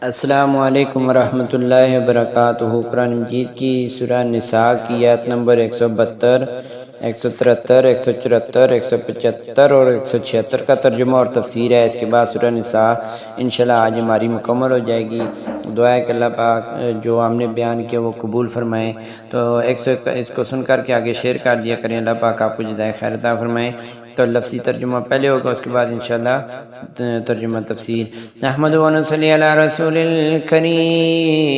السلام علیکم ورحمۃ اللہ وبرکاتہ۔ قرآن مجید کی سورہ نساء کی آیت نمبر 172، 173، 174، 175 اور 176 کا ترجمہ اور تفسیر ہے۔ اس کے بعد سورہ نساء انشاءاللہ آج ہماری مکمل ہو جائے گی۔ دعا ہے کہ اللہ پاک جو ہم نے بیان کیا وہ قبول فرمائیں۔ تو اس کو سن کر کے آگے شیئر کر دیا کریں۔ اللہ پاک آپ کو جزائے خیر عطا فرمائیں۔ تو لفظی ترجمہ پہلے ہوگا، اس کے بعد انشاءاللہ ترجمہ تفسیر۔ نحمد و نصلی علی رسول الکریم،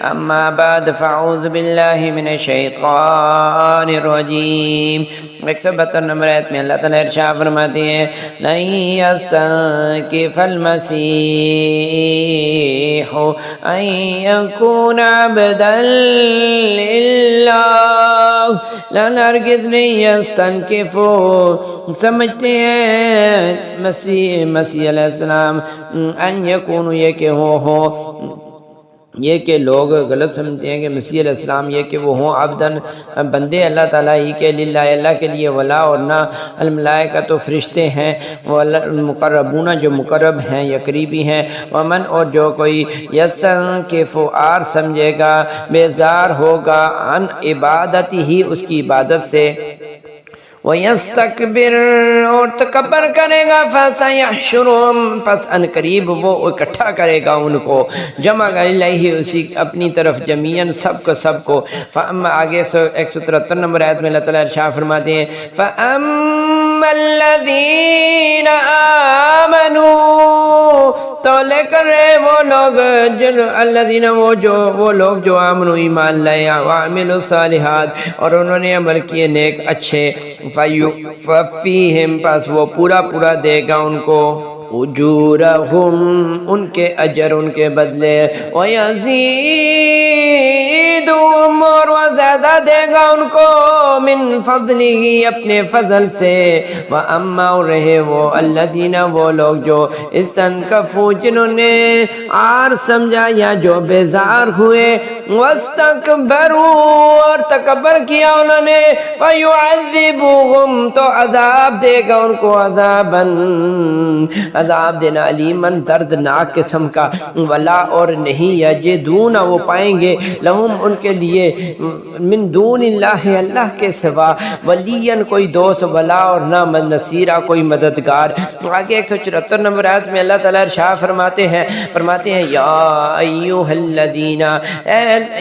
اما بعد فاعوذ باللہ من الشیطان الرجیم۔ 172 نمبر آیت میں اللہ تعالیٰ ارشاد فرماتے ہیں، لن یستنکف المسیح ان یکون عبدا للہ، لن ہرگز نہیں یستنکفو سمجھتے ہیں مسیح علیہ السلام، ان یکون یہ کہ یہ کہ لوگ غلط سمجھتے ہیں کہ مسیح علیہ السلام یہ کہ وہ ہوں عبدن بندے اللہ تعالیٰ ہی کے، للہ اللہ کے لیے، ولا اور نہ الملائکہ تو فرشتے ہیں، مقربون جو مقرب ہیں یا قریبی ہیں، ومن اور جو کوئی یستنکف آر سمجھے گا، بیزار ہوگا، عن عبادتی ہی اس کی عبادت سے، وَيَسْتَكْبِرْ اور تکبر کرے گا، فَسَيَحْشُرُهُمْ پس ان قریب وہ اکٹھا کرے گا ان کو، جمع الیہ اسی اپنی طرف، جمیعاً سب کو۔ فَأَمَّا آگے 173 نمبر آیت میں اللہ تعالیٰ ارشاد فرماتے ہیں، فَأَمَّا الَّذِينَ آمَنُوا تو لے کر وہ لوگ الذین وہ لوگ جو آمنوا ایمان لائے، وعملوا الصالحات اور انہوں نے عمل کیے نیک اچھے، فَفِيهِمْ پس وہ پورا دے گا ان کو، اجورہم ان کے اجر ان کے بدلے، وَيَزِيدُهُمْ اور وہ زیادہ دے گا ان کو، من فضلہ اپنے فضل سے، وَأَمَّا اور رہے وہ الذین وہ لوگ جو استنکفوا جنہوں نے آر سمجھا یا جو بیزار ہوئے، واستکبروا اور تکبر کیا انہوں نے، فَيُعَذِّبُهُمْ تو عذاب دے گا ان کو، عذاب دینا علیماً دردناک قسم کا، ولا اور نہیں یجدون وہ پائیں گے، لہم ان کے لیے، من دون اللہ اللہ کے سوا، ولیاً کوئی دوست، ولا اور نہ نصیرہ کوئی مددگار۔ آگے 174 نمبر آیت میں اللہ تعالیٰ ارشاد فرماتے ہیں یا ایھا الذین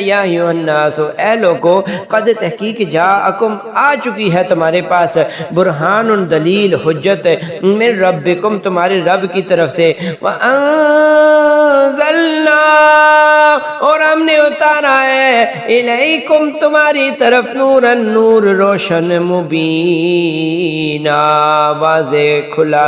یا ایھا الناس اے لوگو، قد تحقیق جاءکم آ چکی ہے تمہارے پاس، برہان دلیل حجت، من ربکم تمہارے رب کی طرف سے، وانزلنا اور ہم نے اتارا ہے، الیکم تمہاری طرف، نورا نور روشن، مبینا واضح کھلا۔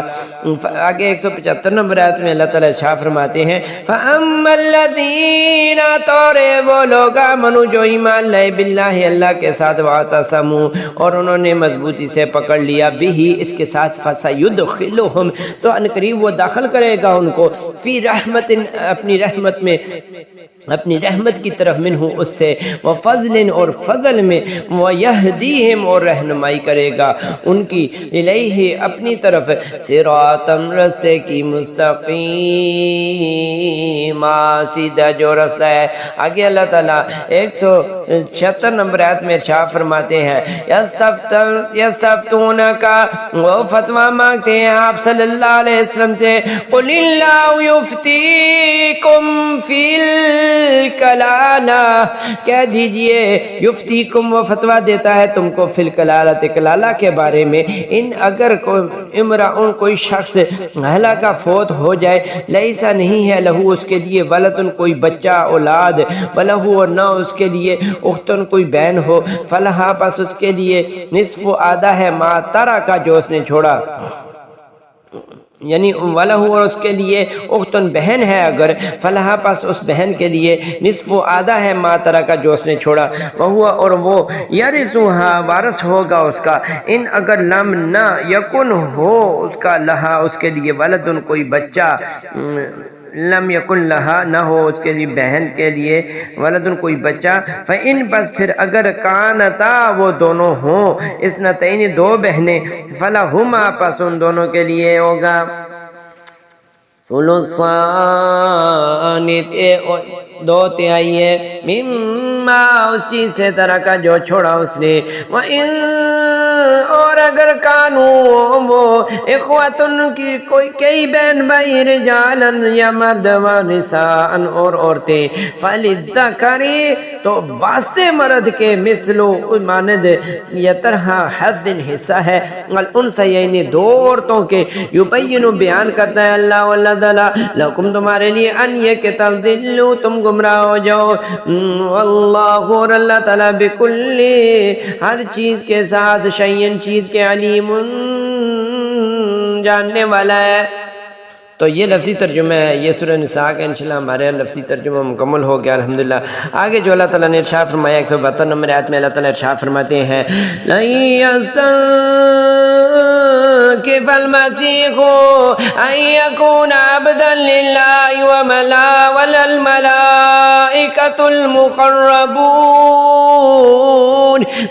آگے 175 نمبر آیت میں اللہ تعالیٰ ارشاد فرماتے ہیں، فَأَمَّا الَّذِينَ تورے وہ لوگ آمنوا جو ایمان لائے، باللہ اللہ کے ساتھ، وَاعْتَصَمُوا اور انہوں نے مضبوطی سے پکڑ لیا، بِهِ اس کے ساتھ، فَسَيُدْخِلُهُمْ تو ان قریب وہ داخل کرے گا ان کو، فی رحمت اپنی رحمت میں، اپنی رحمت کی طرف، منہ اس سے، وفضل اور فضل میں، ویہدیہم اور رہنمائی کرے گا ان کی، الیہ اپنی طرف، صراطا رستے کی، مستقیم سیدھا جو رستہ ہے۔ آگے اللہ تعالیٰ 176 نمبر آیت میں ارشاد فرماتے ہیں، یستفتونکا وہ فتویٰ مانگتے ہیں آپ صلی اللہ علیہ وسلم سے، قل اللہ یفتیکم فی الکلالہ کہہ دیجئے، یفتیکم وہ فتویٰ دیتا ہے تم کو، فی الکلالہ کلالہ کے بارے میں، ان اگر امرأن کوئی شخص ہلاکا فوت ہو جائے، لیسا نہیں ہے لہو اس کے لیے، ولدن کوئی بچہ اولاد، ولہو اور نہ اس کے لیے، اختن کوئی بہن ہو، فلہا پس اس کے لیے، نصف آدھا ہے، ما ترا کا جو اس نے چھوڑا، یعنی وَلَهُ اور اس کے لیے، اختن بہن ہے اگر، فلہا پس اس بہن کے لیے، نصف آدھا ہے، ما ترک جو اس نے چھوڑا، وہو اور وہ، یرثھا وارث ہوگا اس کا، ان اگر لم نہ یکن ہو اس کا، لہا اس کے لیے، ولدن کوئی بچہ، لم یکن لہا نہ ہو اس کے لیے بہن کے لیے، ولدن کوئی بچہ، فَإِن بس پھر اگر کانتا وہ دونوں ہوں، اثنتین دو بہنیں، فَلَهُمَا پس ان دونوں کے لیے ہوگا ثلثا دو تہائی ہے مما اس چیز سے طرح کا جو چھوڑا اس نے وَإِن اور اگر کانو وہ اخواتن کی کوئی کئی بہن بھائی رجالن یا مرد و نساءن اور عورتیں فَلِلذَّكَرِ تو واسطے مرد کے مثلو ماند یا طرح حد حصہ ہے الانثیین دو عورتوں کے یبین بیان کرتا ہے اللہ تعالیٰ لکم تمہارے لیے ان یہ کہ تضلوا تم گمراہ ہو جاؤ واللہ اور اللہ تعالیٰ بکل ہر چیز کے ساتھ شیئن چیز کے علیم جاننے والا ہے۔ تو یہ لفظی ترجمہ ہے، یہ سورہ نساء کا انشاءاللہ ہمارے لفظی ترجمہ مکمل ہو گیا الحمدللہ۔ آگے جو اللہ تعالیٰ نے ارشاد فرمایا 172 نمبر آیت میں اللہ تعالیٰ ارشاد فرماتے ہیں لَن يَسْتَنكِفَ الْمَسِيحُ أَن يَكُونَ عَبْدًا لِلَّهِ وَلَا الْمَلَائِكَةُ الْمُقَرَّبُونَ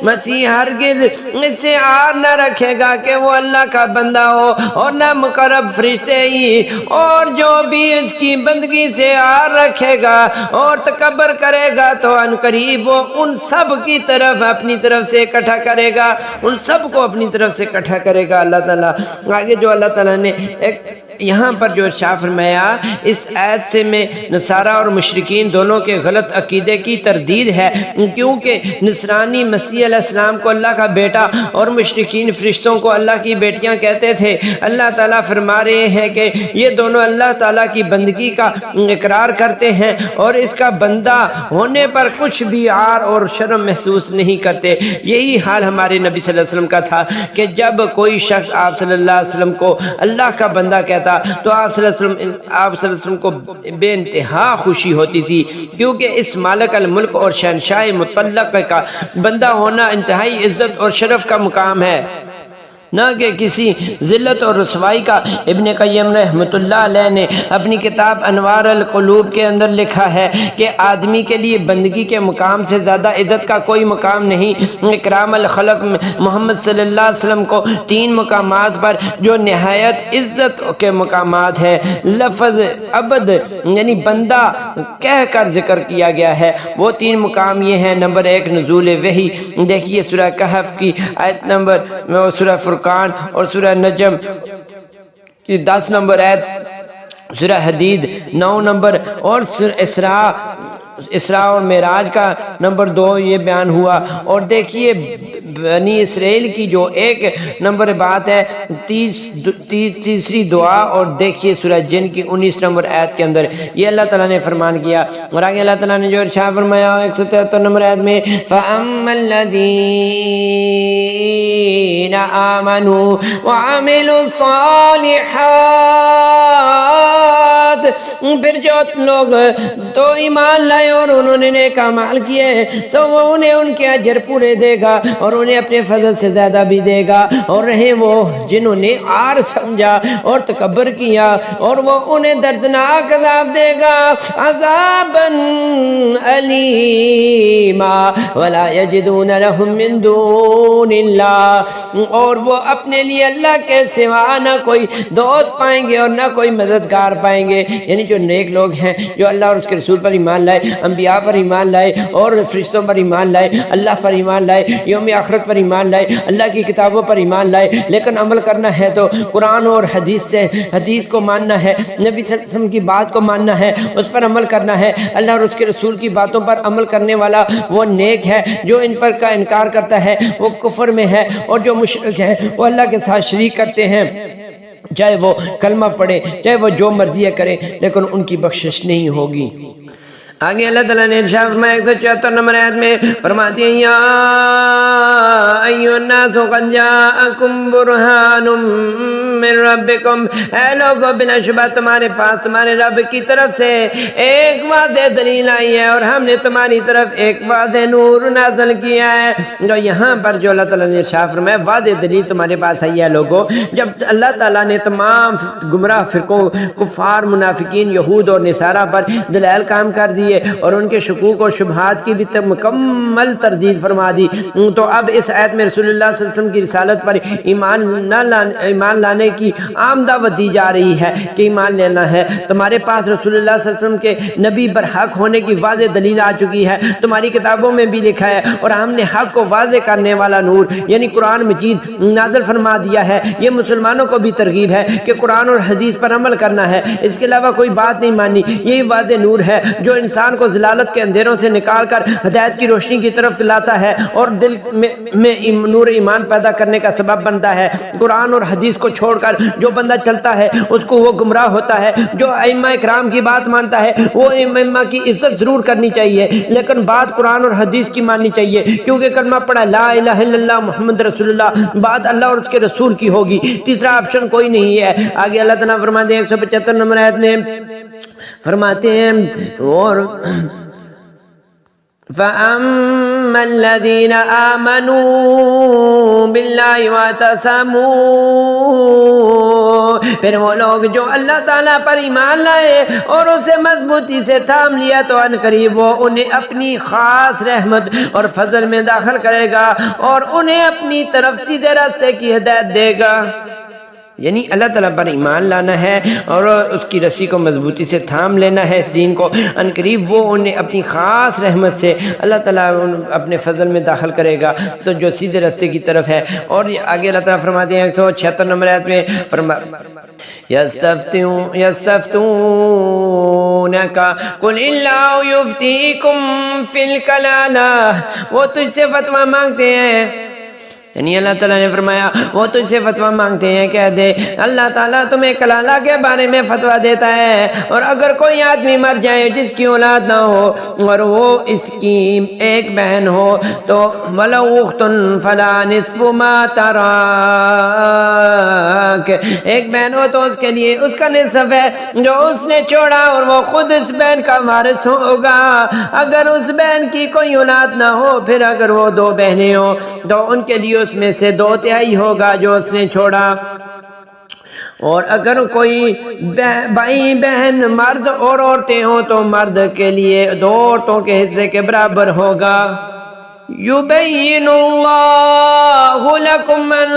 مسیح ہرگز اس سے آر نہ رکھے گا کہ وہ اللہ کا بندہ ہو اور نہ مقرب فرشتے ہی، اور جو بھی اس کی بندگی سے آر رکھے گا اور تکبر کرے گا تو ان قریب وہ ان سب کی طرف اپنی طرف سے اکٹھا کرے گا، ان سب کو اپنی طرف سے اکٹھا کرے گا اللہ تعالیٰ۔ آگے جو اللہ تعالیٰ نے ایک یہاں پر جو ارشاد فرمایا اس آیت سے میں نصارہ اور مشرکین دونوں کے غلط عقیدے کی تردید ہے، کیونکہ نصرانی مسیح علیہ السلام کو اللہ کا بیٹا اور مشرکین فرشتوں کو اللہ کی بیٹیاں کہتے تھے۔ اللہ تعالیٰ فرما رہے ہیں کہ یہ دونوں اللہ تعالیٰ کی بندگی کا اقرار کرتے ہیں اور اس کا بندہ ہونے پر کچھ بھی عار اور شرم محسوس نہیں کرتے۔ یہی حال ہمارے نبی صلی اللہ علیہ وسلم کا تھا کہ جب کوئی شخص آپ صلی اللہ علیہ وسلم کو اللہ کا بندہ کہتا تو آپ صلی اللہ علیہ وسلم کو بے انتہا خوشی ہوتی تھی، کیونکہ اس مالک الملک اور شہنشاہ مطلق کا بندہ ہونا انتہائی عزت اور شرف کا مقام ہے، نہ کہ کسی ذلت اور رسوائی کا۔ ابن قیم رحمۃ اللہ علیہ نے اپنی کتاب انوار القلوب کے اندر لکھا ہے کہ آدمی کے لیے بندگی کے مقام سے زیادہ عزت کا کوئی مقام نہیں۔ اکرام الخلق محمد صلی اللہ علیہ وسلم کو 3 مقامات پر جو نہایت عزت کے مقامات ہیں لفظ عبد یعنی بندہ کہہ کر ذکر کیا گیا ہے۔ وہ 3 مقام یہ ہیں، نمبر 1 نزول وحی، دیکھیے سورہ کہف کی آیت نمبر، سورہ فرقان اور سورہ نجم کی 10 نمبر آیت، سورہ حدید 9 نمبر، اور اسراء اور معراج کا نمبر 2 یہ بیان ہوا۔ اور دیکھیے بنی اسرائیل کی جو 1 نمبر بات ہے تیسری دعا، اور دیکھیے سورہ جن کی 19 نمبر آیت کے اندر یہ اللہ تعالیٰ نے فرمان کیا۔ اور آگے اللہ تعالیٰ نے جو ارشاد فرمایا 173 نمبر آیت میں فَأَمَّا الَّذِينَ آمَنُوا وَعَمِلُوا الصَّالِحَاتِ پھر جو لوگ تو ایمان لائے اور انہوں نے نیک اعمال کیے سو وہ انہیں ان کے اجر پورے دے گا اور انہیں اپنے فضل سے زیادہ بھی دے گا، اور رہے وہ جنہوں نے آر سمجھا اور تکبر کیا اور وہ انہیں دردناک عذاب دے گا، عذاباً علیما ولا یجدون لهم من دون اللہ، اور وہ اپنے لیے اللہ کے سوا نہ کوئی دوست پائیں گے اور نہ کوئی مددگار پائیں گے۔ یعنی جو نیک لوگ ہیں جو اللہ اور اس کے رسول پر ایمان لائے، انبیاء پر ایمان لائے اور فرشتوں پر ایمان لائے، اللہ پر ایمان لائے، یوم آخرت پر ایمان لائے، اللہ کی کتابوں پر ایمان لائے، لیکن عمل کرنا ہے تو قرآن اور حدیث کو ماننا ہے، نبی صلی اللہ علیہ وسلم کی بات کو ماننا ہے، اس پر عمل کرنا ہے۔ اللہ اور اس کے رسول کی باتوں پر عمل کرنے والا وہ نیک ہے، جو ان پر کا انکار کرتا ہے وہ کفر میں ہے، اور جو مشرک ہے وہ اللہ کے ساتھ شریک کرتے ہیں، چاہے وہ کلمہ پڑھے چاہے وہ جو مرضی کریں، لیکن ان کی بخشش نہیں ہوگی۔ آگے اللہ تعالیٰ نے ارشاد فرمایا 174 نمبر آیت میں فرماتی ہیں یا ایھا الناس قد جاءکم برہان من ربکم، اے لوگو بلا شبہ تمہارے پاس تمہارے رب کی طرف سے ایک واضح دلیل آئی ہے، اور ہم نے تمہاری طرف ایک واضح نور نازل کیا ہے۔ جو یہاں پر جو اللہ تعالیٰ نے ارشاد فرمایا واضح دلیل تمہارے پاس آئی ہے لوگو، جب اللہ تعالیٰ نے تمام گمراہ فرقوں کفار منافقین یہود اور نصارہ پر دلائل کام کر دیے دیے اور ان کے شکوک و شبہات کی بھی مکمل تردید فرما دی۔ تو اب اس آیت میں رسول اللہ صلی اللہ علیہ وسلم کی رسالت پر ایمان لانے کی عام دعوت دی جا رہی ہے کہ ایمان لینا ہے۔ تمہارے پاس رسول اللہ صلی اللہ علیہ وسلم کے نبی برحق ہونے کی واضح دلیل آ چکی ہے، تمہاری کتابوں میں بھی لکھا ہے، اور ہم نے حق کو واضح کرنے والا نور یعنی قرآن مجید نازل فرما دیا ہے۔ یہ مسلمانوں کو بھی ترغیب ہے کہ قرآن اور حدیث پر عمل کرنا ہے، اس کے علاوہ کوئی بات نہیں مانی۔ یہی واضح نور ہے جو انسان کو ضلالت کے اندھیروں سے نکال کر ہدایت کی روشنی کی طرف لاتا ہے اور دل میں نور ایمان پیدا کرنے کا سبب بنتا ہے۔ قرآن اور حدیث کو چھوڑ کر جو بندہ چلتا ہے اس کو وہ گمراہ ہوتا ہے۔ جو ائمہ اکرام کی بات مانتا ہے وہ ائمہ کی عزت ضرور کرنی چاہیے، لیکن بات قرآن اور حدیث کی ماننی چاہیے، کیونکہ کلمہ پڑھا لا الہ الا اللہ محمد رسول اللہ، بات اللہ اور اس کے رسول کی ہوگی، تیسرا آپشن کوئی نہیں ہے۔ آگے اللہ تعالیٰ فرماتے ہیں 175 نمبر آیت میں فرماتے ہیں اور فَأَمَّا الَّذِينَ آمَنُوا بِاللَّهِ وَاعْتَصَمُوا، پھر وہ لوگ جو اللہ تعالیٰ پر ایمان لائے اور اسے مضبوطی سے تھام لیا تو ان قریب وہ انہیں اپنی خاص رحمت اور فضل میں داخل کرے گا اور انہیں اپنی طرف سیدھے راستے کی ہدایت دے گا۔ یعنی اللہ تعالیٰ پر ایمان لانا ہے اور اس کی رسی کو مضبوطی سے تھام لینا ہے اس دین کو، ان قریب وہ انہیں اپنی خاص رحمت سے اللہ تعالیٰ اپنے فضل میں داخل کرے گا تو جو سیدھے راستے کی طرف ہے۔ اور آگے اللہ تعالیٰ فرماتے ہیں 176 نمبر آیت میں یستفتونک قل اللہ یفتیکم فی الکلالہ، وہ تجھ سے فتویٰ مانگتے ہیں، یعنی اللہ تعالیٰ نے فرمایا وہ تجھ سے فتویٰ مانگتے ہیں، کہہ دے اللہ تعالیٰ تمہیں کلالہ کے بارے میں فتویٰ دیتا ہے، اور اگر کوئی آدمی مر جائے جس کی اولاد نہ ہو اور وہ اس کی ایک بہن ہو تو وَلَوْ أُخْتٌ فَلَا نِصْفُ مَا تَرَكَ، ایک بہن ہو تو اس کے لیے اس کا نصف ہے جو اس نے چھوڑا اور وہ خود اس بہن کا وارث ہوگا۔ اگر اس بہن کی کوئی اولاد نہ ہو، پھر اگر وہ دو بہنیں ہوں تو ان کے لیے اس میں سے 2/3 ہوگا جو اس نے چھوڑا، اور اگر کوئی بھائی بہن مرد اور عورتیں ہوں تو مرد کے لیے 2 عورتوں کے حصے کے برابر ہوگا۔ یبین اللہ لکم ان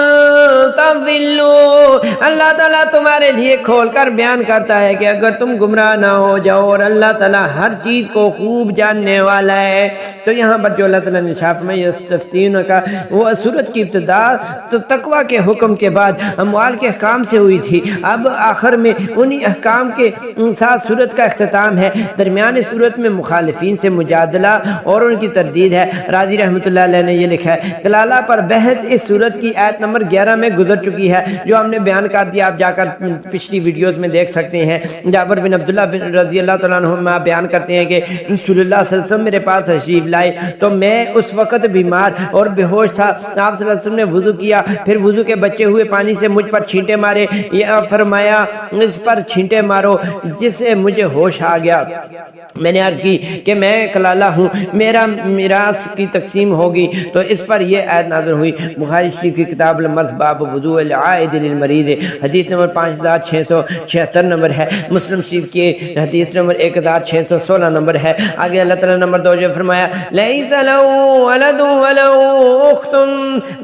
تضلوا، اللہ تعالیٰ تمہارے لیے کھول کر بیان کرتا ہے کہ اگر تم گمراہ نہ ہو جاؤ، اور اللہ تعالیٰ ہر چیز کو خوب جاننے والا ہے۔ تو یہاں پر جو اللہ تعالیٰ نے ارشاد میں یستفتون کا وہ سورت کی ابتدا تو تقوی کے حکم کے بعد اموال کے احکام سے ہوئی تھی، اب آخر میں انہی احکام کے ساتھ سورت کا اختتام ہے۔ درمیان اس سورت میں مخالفین سے مجادلہ اور ان کی تردید ہے۔ راضی رحمۃ اللہ علیہ نے یہ لکھا ہے کلالہ پر بحث اس سورت کی آیت نمبر 11 میں گزر چکی ہے، جو ہم نے بیان کر دیا، آپ جا کر پچھلی ویڈیوز میں دیکھ سکتے ہیں۔ جابر بن عبداللہ بن رضی اللہ تعالیٰ عنہما بیان کرتے ہیں کہ رسول اللہ صلی اللہ علیہ وسلم میرے پاس تشریف لائے تو میں اس وقت بیمار اور بے ہوش تھا۔ آپ صلی اللہ علیہ وسلم نے وضو کیا، پھر وضو کے بچے ہوئے پانی سے مجھ پر چھینٹے مارے، یہ فرمایا اس پر چھینٹے مارو، جس سے مجھے ہوش آ گیا۔ میں نے عرض کی کہ میں کلالہ ہوں، میرا میراث کی تقسیم ہوگی، تو اس پر یہ آیت نازل ہوئی۔ بخاری شریف کی کتاب المرض باب وضوء العائد للمریض، حدیث نمبر 5676 نمبر ہے۔ مسلم شریف کی حدیث نمبر 1616 نمبر ہے۔ آگے اللہ تعالیٰ نمبر 2 جو فرمایا لیس لہ ولد ولہ اخت،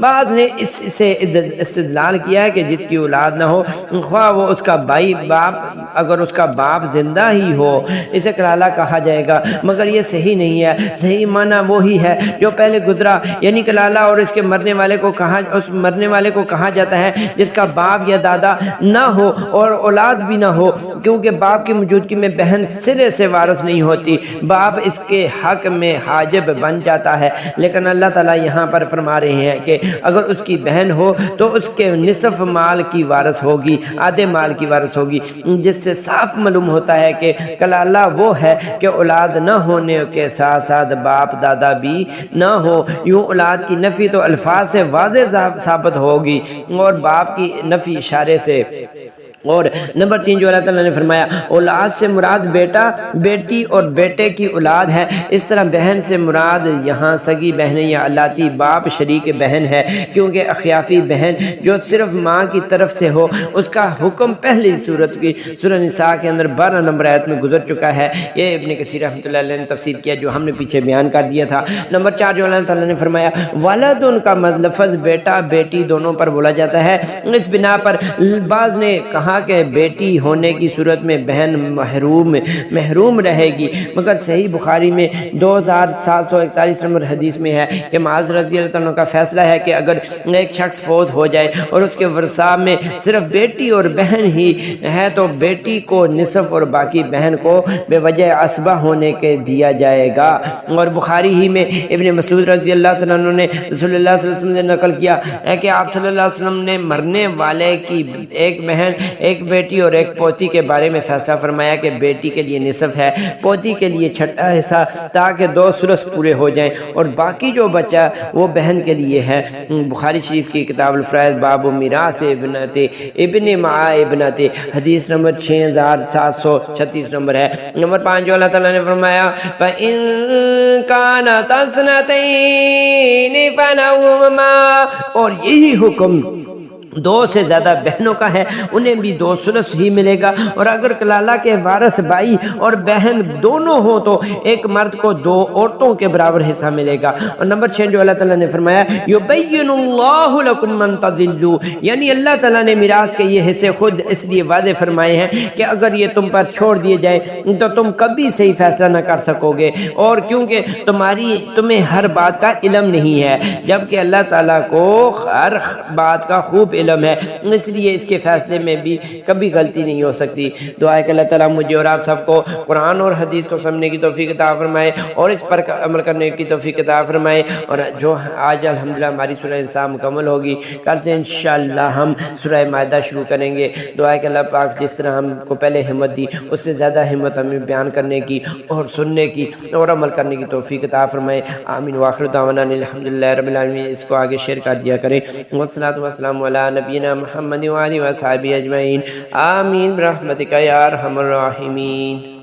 بعض نے اس سے استدلال کیا ہے کہ جس کی اولاد نہ ہو، خواہ وہ اس کا بھائی باپ، اگر اس کا باپ زندہ ہی ہو اسے کلالہ کہا جائے گا، مگر یہ صحیح نہیں ہے۔ صحیح معنی وہی ہے جو پہلے گزرا، یعنی کلالہ اور اس مرنے والے کو کہا جاتا ہے جس کا باپ یا دادا نہ ہو اور اولاد بھی نہ ہو، کیونکہ باپ کی موجودگی میں بہن سرے سے وارث نہیں ہوتی، باپ اس کے حق میں حاجب بن جاتا ہے۔ لیکن اللہ تعالیٰ یہاں پر فرما رہے ہیں کہ اگر اس کی بہن ہو تو اس کے نصف مال کی وارث ہوگی، آدھے مال کی وارث ہوگی، جس سے صاف معلوم ہوتا ہے کہ کلالہ وہ ہے کہ اولاد نہ ہونے کے ساتھ ساتھ باپ دادا بھی نہ ہو۔ یوں اولاد کی نفی تو الفاظ سے واضح ثابت ہوگی اور باپ کی نفی اشارے سے اور نمبر 3 جو اللہ تعالیٰ نے فرمایا اولاد سے مراد بیٹا بیٹی اور بیٹے کی اولاد ہے، اس طرح بہن سے مراد یہاں سگی بہنیں یا الاتی باپ شریک بہن ہے، کیونکہ اخیافی بہن جو صرف ماں کی طرف سے ہو اس کا حکم پہلی صورت کی سورہ نساء کے اندر 12 نمبر آیت میں گزر چکا ہے۔ یہ ابن کثیر رحمۃ اللہ علیہ نے تفسیر کیا جو ہم نے پیچھے بیان کر دیا تھا۔ نمبر 4 جو اللہ تعالیٰ نے فرمایا ولد ان کا لفظ بیٹا بیٹی دونوں پر بولا جاتا ہے، اس بنا پر بعض نے کہا کہ بیٹی ہونے کی صورت میں بہن محروم رہے گی، مگر صحیح بخاری میں 2741 نمبر حدیث میں ہے کہ معاذ رضی اللہ عنہ کا فیصلہ ہے کہ اگر ایک شخص فوت ہو جائے اور اس کے ورثاء میں صرف بیٹی اور بہن ہی ہے تو بیٹی کو نصف اور باقی بہن کو بے وجہ عصبہ ہونے کے دیا جائے گا۔ اور بخاری ہی میں ابن مسعود رضی اللہ عنہ نے رسول اللہ صلی اللہ علیہ وسلم نے نقل کیا ہے کہ آپ صلی اللہ علیہ وسلم نے مرنے والے کی ایک بہن ایک بیٹی اور ایک پوتی کے بارے میں فیصلہ فرمایا کہ بیٹی کے لیے نصف ہے، پوتی کے لیے چھٹا حصہ تاکہ 2 ثلث پورے ہو جائیں اور باقی جو بچہ وہ بہن کے لیے ہے۔ بخاری شریف کی کتاب الفرائض باب میراث ابن مع ابنت حدیث نمبر 6736 نمبر ہے۔ نمبر 5 جو اللہ تعالیٰ نے فرمایا فَإِن كَانَتْ اثْنَتَيْنِ فَلَهُمَا، اور یہی حکم 2 سے زیادہ بہنوں کا ہے، انہیں بھی 2 ثلث ہی ملے گا، اور اگر کلالہ کے وارث بھائی اور بہن دونوں ہوں تو ایک مرد کو 2 عورتوں کے برابر حصہ ملے گا۔ اور نمبر 6 جو اللہ تعالیٰ نے فرمایا یبین اللہ لکم من تضلوا، یعنی اللہ تعالیٰ نے میراث کے یہ حصے خود اس لیے واضح فرمائے ہیں کہ اگر یہ تم پر چھوڑ دیے جائے تو تم کبھی صحیح فیصلہ نہ کر سکو گے، اور کیونکہ تمہیں ہر بات کا علم نہیں ہے، جبکہ اللہ تعالیٰ کو ہر بات کا خوب علم ہے، اس لیے اس کے فیصلے میں بھی کبھی غلطی نہیں ہو سکتی۔ دعا ہے کہ اللہ تعالیٰ مجھے اور آپ سب کو قرآن اور حدیث کو سمجھنے کی توفیق عطا فرمائے اور اس پر عمل کرنے کی توفیق عطا فرمائے، اور جو آج الحمدللہ ہماری سورہ انسان مکمل ہوگی، کل سے انشاءاللہ ہم سورہ مائدہ شروع کریں گے۔ دعا ہے کہ اللہ پاک جس طرح ہم کو پہلے ہمت دی اس سے زیادہ ہمت ہمیں بیان کرنے کی اور سننے کی اور عمل کرنے کی توفیق عطا فرمائے۔ آمین وآخر دعوانا الحمدللہ رب العالمین۔ اس کو آگے شیئر کر دیا کریں۔ والصلاۃ والسلام علی نبینا محمد وآلہ وصحبہ اجمعین، آمین برحمتک یا ارحم الراحمین۔